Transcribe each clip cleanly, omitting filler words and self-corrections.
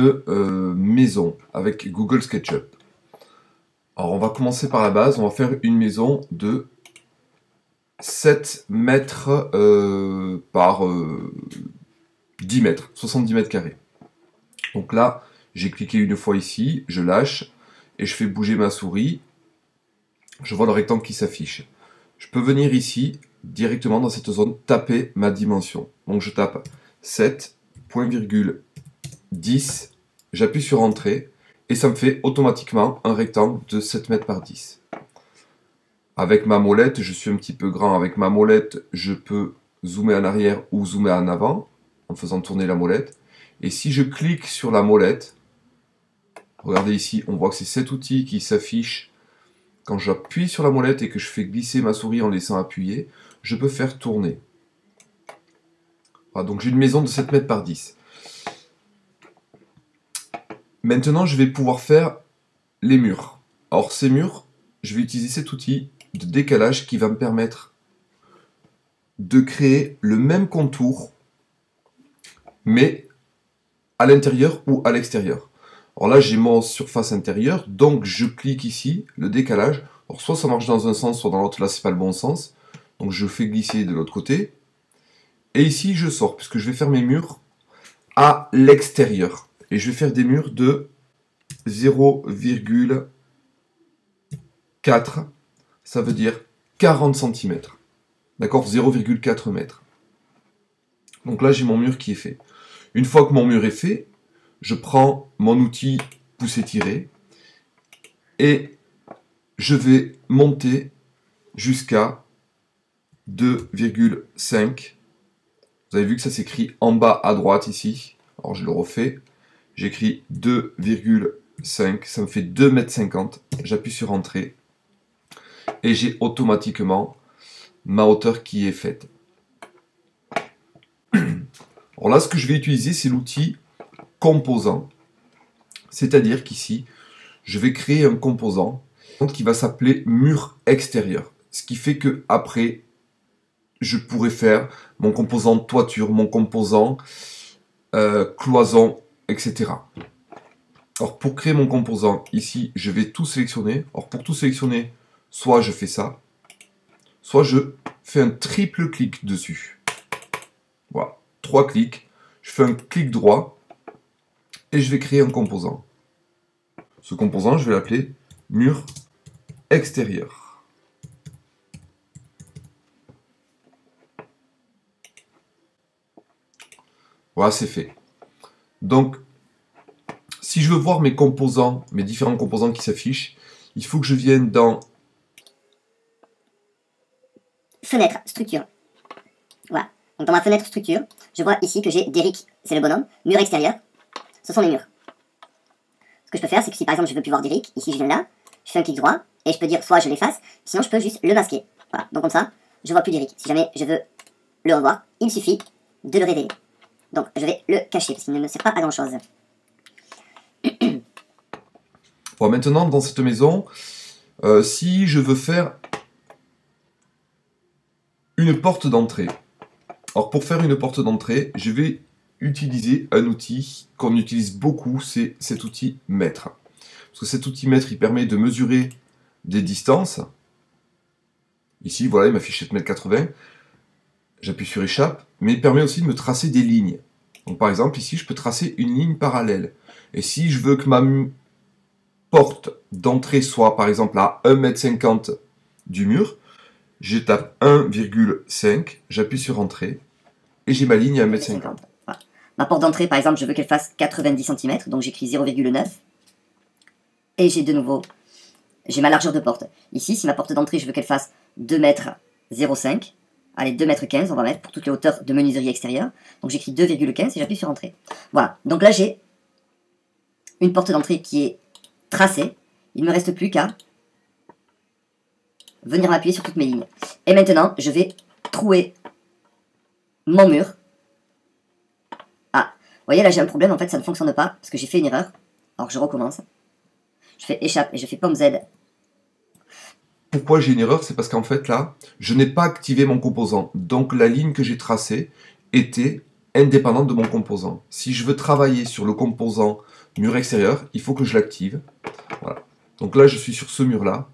une maison avec Google SketchUp. Alors on va commencer par la base, on va faire une maison de 7 mètres par 10 mètres, 70 mètres carrés. Donc là, j'ai cliqué une fois ici, je lâche et je fais bouger ma souris. Je vois le rectangle qui s'affiche. Je peux venir ici, directement dans cette zone, taper ma dimension. Donc je tape 7.10, j'appuie sur Entrée, et ça me fait automatiquement un rectangle de 7 mètres par 10. Avec ma molette, je suis un petit peu grand, avec ma molette, je peux zoomer en arrière ou zoomer en avant, en faisant tourner la molette. Et si je clique sur la molette, regardez ici, on voit que c'est cet outil qui s'affiche. Quand j'appuie sur la molette et que je fais glisser ma souris en laissant appuyer, je peux faire tourner. Voilà, donc j'ai une maison de 7 mètres par 10. Maintenant, je vais pouvoir faire les murs. Alors ces murs, je vais utiliser cet outil de décalage qui va me permettre de créer le même contour, mais à l'intérieur ou à l'extérieur. Alors là, j'ai mon surface intérieure, donc je clique ici, le décalage. Alors soit ça marche dans un sens, soit dans l'autre. Là, c'est pas le bon sens. Donc je fais glisser de l'autre côté. Et ici, je sors, puisque je vais faire mes murs à l'extérieur. Et je vais faire des murs de 0,4. Ça veut dire 40 cm. D'accord, 0,4 mètres. Donc là, j'ai mon mur qui est fait. Une fois que mon mur est fait, je prends mon outil pousser-tirer et je vais monter jusqu'à 2,5. Vous avez vu que ça s'écrit en bas à droite ici. Alors je le refais. J'écris 2,5. Ça me fait 2,50 m. J'appuie sur Entrée. Et j'ai automatiquement ma hauteur qui est faite. Alors là, ce que je vais utiliser, c'est l'outil composant. C'est-à-dire qu'ici, je vais créer un composant qui va s'appeler mur extérieur. Ce qui fait que après, je pourrais faire mon composant toiture, mon composant cloison, etc. Alors pour créer mon composant, ici, je vais tout sélectionner. Alors pour tout sélectionner, soit je fais ça, soit je fais un triple clic dessus. Voilà, 3 clics. Je fais un clic droit et je vais créer un composant. Ce composant, je vais l'appeler mur extérieur. Voilà, c'est fait. Donc, si je veux voir mes composants, mes différents composants qui s'affichent, il faut que je vienne dans Fenêtre, structure. Voilà. Donc dans ma fenêtre structure, je vois ici que j'ai Derrick, c'est le bonhomme, mur extérieur, ce sont les murs. Ce que je peux faire, c'est que si par exemple je veux plus voir Derrick, ici je viens là, je fais un clic droit, et je peux dire soit je l'efface, sinon je peux juste le masquer. Voilà, donc comme ça, je vois plus Derrick. Si jamais je veux le revoir, il suffit de le révéler. Donc je vais le cacher, parce qu'il ne me sert pas à grand chose. Bon, maintenant, dans cette maison, si je veux faire une porte d'entrée. Alors pour faire une porte d'entrée, je vais utiliser un outil qu'on utilise beaucoup, c'est cet outil mètre. Parce que cet outil mètre, il permet de mesurer des distances. Ici, voilà, il m'affiche 7,80 m. J'appuie sur échappe, mais il permet aussi de me tracer des lignes. Donc par exemple, ici, je peux tracer une ligne parallèle. Et si je veux que ma porte d'entrée soit, par exemple, à 1,50 m du mur, je tape 1,5, j'appuie sur Entrée, et j'ai ma ligne à 1,50 m. Voilà. Ma porte d'entrée, par exemple, je veux qu'elle fasse 90 cm, donc j'écris 0,9. Et j'ai de nouveau, j'ai ma largeur de porte. Ici, si ma porte d'entrée, je veux qu'elle fasse 2,05 m, allez, 2,15 m, on va mettre pour toutes les hauteurs de menuiserie extérieure. Donc j'écris 2,15 et j'appuie sur Entrée. Voilà, donc là j'ai une porte d'entrée qui est tracée. Il ne me reste plus qu'à venir m'appuyer sur toutes mes lignes. Et maintenant, je vais trouer mon mur. Ah, vous voyez là j'ai un problème, en fait ça ne fonctionne pas, parce que j'ai fait une erreur. Alors je recommence. Je fais échappe et je fais pomme Z. Pourquoi j'ai une erreur? C'est parce qu'en fait là, je n'ai pas activé mon composant. Donc la ligne que j'ai tracée était indépendante de mon composant. Si je veux travailler sur le composant Mur extérieur, il faut que je l'active. Voilà. Donc là, je suis sur ce mur-là.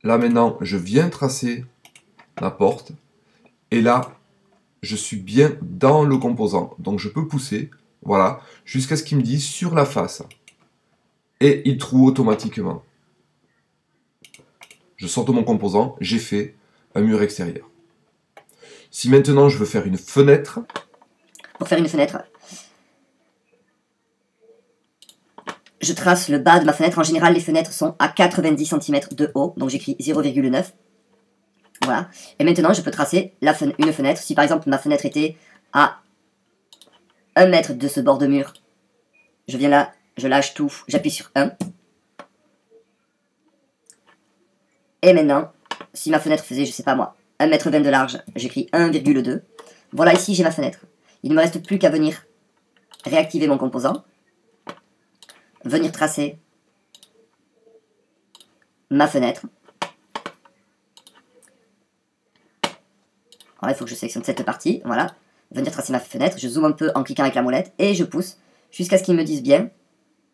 Là, maintenant, je viens tracer ma porte. Et là, je suis bien dans le composant. Donc je peux pousser, voilà, jusqu'à ce qu'il me dise sur la face. Et il trouve automatiquement. Je sors de mon composant, j'ai fait un mur extérieur. Si maintenant je veux faire une fenêtre... Pour faire une fenêtre, je trace le bas de ma fenêtre. En général, les fenêtres sont à 90 cm de haut. Donc j'écris 0,9. Voilà. Et maintenant, je peux tracer une fenêtre. Si par exemple ma fenêtre était à 1 mètre de ce bord de mur, je viens là, je lâche tout, j'appuie sur 1. Et maintenant, si ma fenêtre faisait, je sais pas moi, 1,20 m de large, j'écris 1,2. Voilà, ici j'ai ma fenêtre. Il ne me reste plus qu'à venir réactiver mon composant, venir tracer ma fenêtre. Alors, il faut que je sélectionne cette partie, voilà. Venir tracer ma fenêtre, je zoome un peu en cliquant avec la molette et je pousse jusqu'à ce qu'ils me disent bien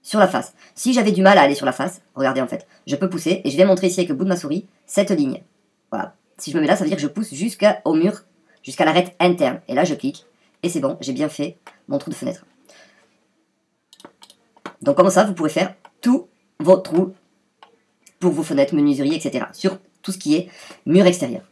sur la face. Si j'avais du mal à aller sur la face, regardez en fait, je peux pousser et je vais montrer ici avec le bout de ma souris cette ligne. Voilà. Si je me mets là, ça veut dire que je pousse jusqu'au mur, jusqu'à l'arête interne. Et là, je clique et c'est bon, j'ai bien fait mon trou de fenêtre. Donc comme ça, vous pourrez faire tous vos trous pour vos fenêtres, menuiseries, etc. sur tout ce qui est mur extérieur.